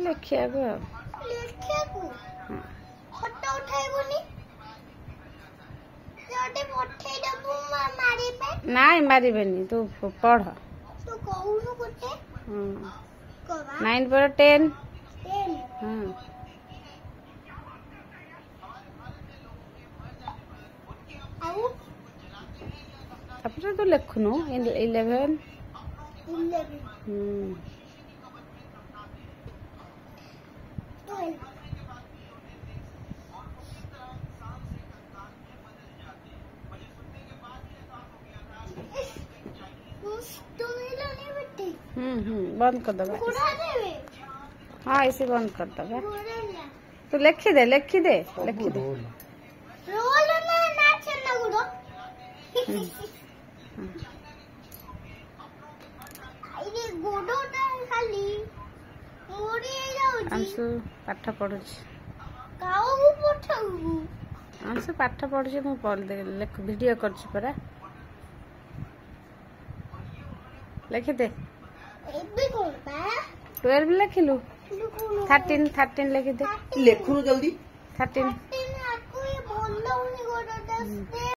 ଲେଖିବାକୁ ଆଉ ଲେଖିବାକୁ ଫଟୋ ଉଠାଇବୁନି ଯୋଟେ ପଠେଇଦବୁ ମାରିବେ ନାଇଁ ମାରିବେନି ତୁ ପଢ ତୁ କହୁନୁ ଗୋଟେ 9 पर 10 तापर तू लिखुनु 11 बंद कर दबा हाँ ऐसे बंद कर दबा तू लिखी दे रोल ना चलना गुडो आइरे गुडोटा खाली मोरी जाउची अंशु पाठ पढु काऊ पठाऊ अंशु पाठ पढु मु वीडियो करछि परा लिखि दे एबे कोन बा 12 लिखिलु 13 लिखि दे लेखुनु जल्दी 13 आको ये बोलौनी गोडोटा